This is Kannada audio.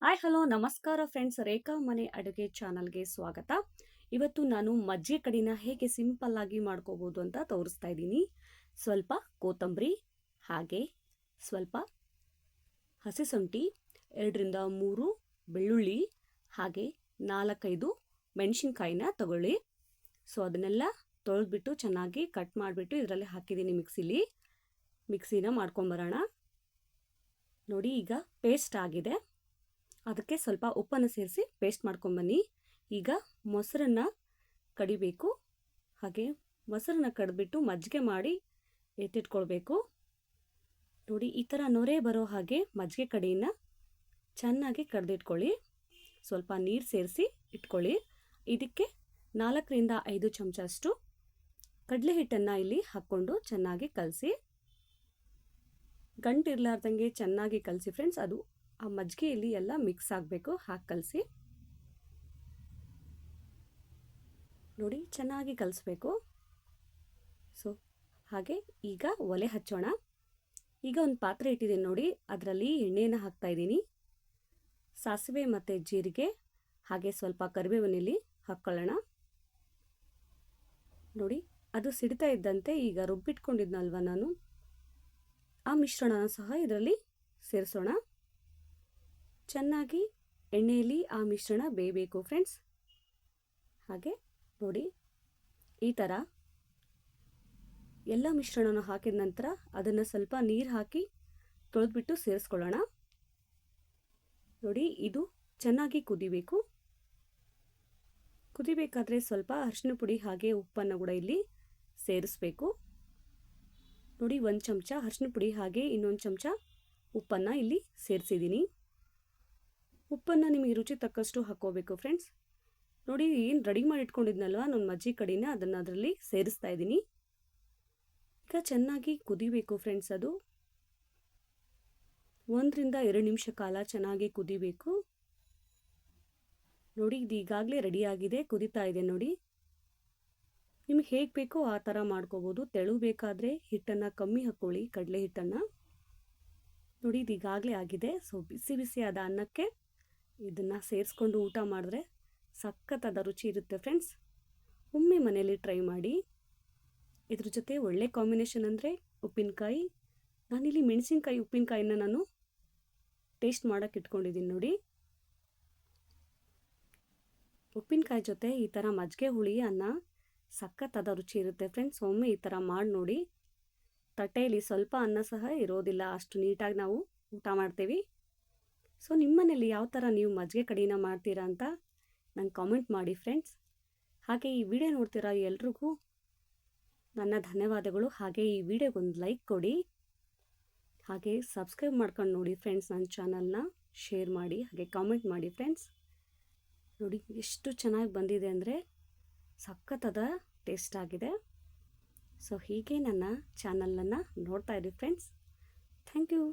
ಹಾಯ್ ಹಲೋ ನಮಸ್ಕಾರ ಫ್ರೆಂಡ್ಸ್, ರೇಖಾ ಮನೆ ಅಡುಗೆ ಚಾನಲ್ಗೆ ಸ್ವಾಗತ. ಇವತ್ತು ನಾನು ಮಜ್ಜಿಗೆ ಕಡಿನ ಹೇಗೆ ಸಿಂಪಲ್ ಆಗಿ ಮಾಡ್ಕೋಬಹುದು ಅಂತ ತೋರಿಸ್ತಾ ಇದ್ದೀನಿ. ಸ್ವಲ್ಪ ಕೊತ್ತಂಬರಿ, ಹಾಗೆ ಸ್ವಲ್ಪ ಹಸಿಶುಂಠಿ, 2ರಿಂದ 3 ಬೆಳ್ಳುಳ್ಳಿ, ಹಾಗೆ 4-5 ಮೆಣಸಿನಕಾಯಿನ ತಗೊಳ್ಳಿ. ಸೊ ಅದನ್ನೆಲ್ಲ ತೊಳೆದ್ಬಿಟ್ಟು ಚೆನ್ನಾಗಿ ಕಟ್ ಮಾಡಿಬಿಟ್ಟು ಇದರಲ್ಲಿ ಹಾಕಿದ್ದೀನಿ. ಮಿಕ್ಸಿನ ಮಾಡ್ಕೊಂಬರೋಣ. ನೋಡಿ, ಈಗ ಪೇಸ್ಟ್ ಆಗಿದೆ. ಅದಕ್ಕೆ ಸ್ವಲ್ಪ ಉಪ್ಪನ್ನು ಸೇರಿಸಿ ಪೇಸ್ಟ್ ಮಾಡ್ಕೊಂಬನ್ನಿ. ಈಗ ಮೊಸರನ್ನು ಕಡಿಬೇಕು. ಹಾಗೆ ಮೊಸರನ್ನ ಕಡಿದ್ಬಿಟ್ಟು ಮಜ್ಜಿಗೆ ಮಾಡಿ ಎತ್ತಿಟ್ಕೊಳ್ಬೇಕು. ನೋಡಿ, ಈ ಥರ ನೊರೆ ಬರೋ ಹಾಗೆ ಮಜ್ಜಿಗೆ ಕಡಿಯನ್ನು ಚೆನ್ನಾಗಿ ಕಡ್ದಿಟ್ಕೊಳ್ಳಿ. ಸ್ವಲ್ಪ ನೀರು ಸೇರಿಸಿ ಇಟ್ಕೊಳ್ಳಿ. ಇದಕ್ಕೆ 4ರಿಂದ 5 ಚಮಚ ಅಷ್ಟು ಕಡಲೆ ಹಿಟ್ಟನ್ನು ಇಲ್ಲಿ ಹಾಕ್ಕೊಂಡು ಚೆನ್ನಾಗಿ ಕಲಸಿ. ಗಂಟಿರ್ಲಾರ್ದಂಗೆ ಚೆನ್ನಾಗಿ ಕಲಸಿ ಫ್ರೆಂಡ್ಸ್. ಅದು ಆ ಮಜ್ಜಿಗೆಯಲ್ಲಿ ಎಲ್ಲ ಮಿಕ್ಸ್ ಆಗಬೇಕು. ಹಾಕಿ ಕಲಸಿ. ನೋಡಿ, ಚೆನ್ನಾಗಿ ಕಲಿಸ್ಬೇಕು. ಸೊ ಹಾಗೆ ಈಗ ಒಲೆ ಹಚ್ಚೋಣ. ಈಗ ಒಂದು ಪಾತ್ರೆ ಇಟ್ಟಿದ್ದೀನಿ ನೋಡಿ, ಅದರಲ್ಲಿ ಎಣ್ಣೆಯನ್ನು ಹಾಕ್ತಾ ಇದ್ದೀನಿ. ಸಾಸಿವೆ ಮತ್ತು ಜೀರಿಗೆ, ಹಾಗೆ ಸ್ವಲ್ಪ ಕರಿಬೇವಿನಲ್ಲಿ ಹಾಕ್ಕೊಳ್ಳೋಣ. ನೋಡಿ, ಅದು ಸಿಡ್ತಾ ಇದ್ದಂತೆ ಈಗ ರುಬ್ಬಿಟ್ಕೊಂಡಿದ್ನಲ್ವ ನಾನು, ಆ ಮಿಶ್ರಣನ ಸಹ ಇದರಲ್ಲಿ ಸೇರಿಸೋಣ. ಚೆನ್ನಾಗಿ ಎಣ್ಣೆಯಲ್ಲಿ ಆ ಮಿಶ್ರಣ ಬೇಯಬೇಕು ಫ್ರೆಂಡ್ಸ್. ಹಾಗೆ ನೋಡಿ, ಈ ಥರ ಎಲ್ಲ ಮಿಶ್ರಣನ ಹಾಕಿದ ನಂತರ ಅದನ್ನು ಸ್ವಲ್ಪ ನೀರು ಹಾಕಿ ತೊಳೆದ್ಬಿಟ್ಟು ಸೇರಿಸ್ಕೊಳ್ಳೋಣ. ನೋಡಿ, ಇದು ಚೆನ್ನಾಗಿ ಕುದಿಬೇಕು. ಕುದಿಬೇಕಾದ್ರೆ ಸ್ವಲ್ಪ ಅರಿಶಿನ ಪುಡಿ ಹಾಗೆ ಉಪ್ಪನ್ನು ಕೂಡ ಇಲ್ಲಿ ಸೇರಿಸ್ಬೇಕು. ನೋಡಿ, 1 ಚಮಚ ಅರಿಶಿನ ಪುಡಿ ಹಾಗೆ ಇನ್ನೊಂದು ಚಮಚ ಉಪ್ಪನ್ನು ಇಲ್ಲಿ ಸೇರಿಸಿದ್ದೀನಿ. ಉಪ್ಪನ್ನು ನಿಮಗೆ ರುಚಿ ತಕ್ಕಷ್ಟು ಹಾಕ್ಕೋಬೇಕು ಫ್ರೆಂಡ್ಸ್. ನೋಡಿ, ಏನು ರೆಡಿ ಮಾಡಿ ಇಟ್ಕೊಂಡಿದ್ನಲ್ವ ನಾನು ಮಜ್ಜಿಗೆ ಕಡಿನ, ಅದನ್ನು ಅದರಲ್ಲಿ ಸೇರಿಸ್ತಾ ಇದ್ದೀನಿ. ಈಗ ಚೆನ್ನಾಗಿ ಕುದಿಬೇಕು ಫ್ರೆಂಡ್ಸ್. ಅದು 1ರಿಂದ 2 ನಿಮಿಷ ಕಾಲ ಚೆನ್ನಾಗಿ ಕುದಿಬೇಕು. ನೋಡಿ, ಇದು ಈಗಾಗಲೇ ರೆಡಿಯಾಗಿದೆ, ಕುದೀತಾ ಇದೆ. ನೋಡಿ, ನಿಮಗೆ ಹೇಗೆ ಬೇಕೋ ಆ ಥರ ಮಾಡ್ಕೋಬೋದು. ತೆಳು ಬೇಕಾದರೆ ಹಿಟ್ಟನ್ನು ಕಮ್ಮಿ ಹಾಕ್ಕೊಳ್ಳಿ, ಕಡಲೆ ಹಿಟ್ಟನ್ನು. ನೋಡಿ, ಇದು ಈಗಾಗಲೇ ಆಗಿದೆ. ಸೊ ಬಿಸಿ ಬಿಸಿಯಾದ ಅನ್ನಕ್ಕೆ ಇದನ್ನು ಸೇರಿಸ್ಕೊಂಡು ಊಟ ಮಾಡಿದ್ರೆ ಸಖತ್ತಾದ ರುಚಿ ಇರುತ್ತೆ ಫ್ರೆಂಡ್ಸ್. ಒಮ್ಮೆ ಮನೆಯಲ್ಲಿ ಟ್ರೈ ಮಾಡಿ. ಇದ್ರ ಜೊತೆ ಒಳ್ಳೆ ಕಾಂಬಿನೇಷನ್ ಅಂದರೆ ಉಪ್ಪಿನಕಾಯಿ. ನಾನಿಲ್ಲಿ ಮೆಣಸಿನಕಾಯಿ ಉಪ್ಪಿನಕಾಯಿನ ನಾನು ಟೇಸ್ಟ್ ಮಾಡೋಕ್ಕೆ ಇಟ್ಕೊಂಡಿದ್ದೀನಿ. ನೋಡಿ, ಉಪ್ಪಿನಕಾಯಿ ಜೊತೆ ಈ ಥರ ಮಜ್ಜಿಗೆ ಹುಳಿ ಅನ್ನ ಸಖತ್ತಾದ ರುಚಿ ಇರುತ್ತೆ ಫ್ರೆಂಡ್ಸ್. ಒಮ್ಮೆ ಈ ಥರ ಮಾಡಿ ನೋಡಿ. ತಟ್ಟೆಯಲ್ಲಿ ಸ್ವಲ್ಪ ಅನ್ನ ಸಹ ಇರೋದಿಲ್ಲ, ಅಷ್ಟು ನೀಟಾಗಿ ನಾವು ಊಟ ಮಾಡ್ತೀವಿ. ಸೊ ನಿಮ್ಮನೇಲಿ ಯಾವ ಥರ ನೀವು ಮಜ್ಜಿಗೆ ಕಡಿನ ಮಾಡ್ತೀರಾ ಅಂತ ನಂಗೆ ಕಾಮೆಂಟ್ ಮಾಡಿ ಫ್ರೆಂಡ್ಸ್. ಹಾಗೆ ಈ ವಿಡಿಯೋ ನೋಡ್ತೀರಾ ಎಲ್ರಿಗೂ ನನ್ನ ಧನ್ಯವಾದಗಳು. ಹಾಗೆ ಈ ವಿಡಿಯೋಗೊಂದು ಲೈಕ್ ಕೊಡಿ, ಹಾಗೆ ಸಬ್ಸ್ಕ್ರೈಬ್ ಮಾಡ್ಕೊಂಡು ನೋಡಿ ಫ್ರೆಂಡ್ಸ್. ನನ್ನ ಚಾನಲ್ನ ಶೇರ್ ಮಾಡಿ, ಹಾಗೆ ಕಾಮೆಂಟ್ ಮಾಡಿ ಫ್ರೆಂಡ್ಸ್. ನೋಡಿ, ಎಷ್ಟು ಚೆನ್ನಾಗಿ ಬಂದಿದೆ ಅಂದರೆ ಸಖತ್ತಾದ ಟೇಸ್ಟ್ ಆಗಿದೆ. ಸೊ ಹೀಗೆ ನನ್ನ ಚಾನಲನ್ನು ನೋಡ್ತಾ ಇರಿ ಫ್ರೆಂಡ್ಸ್. Thank you.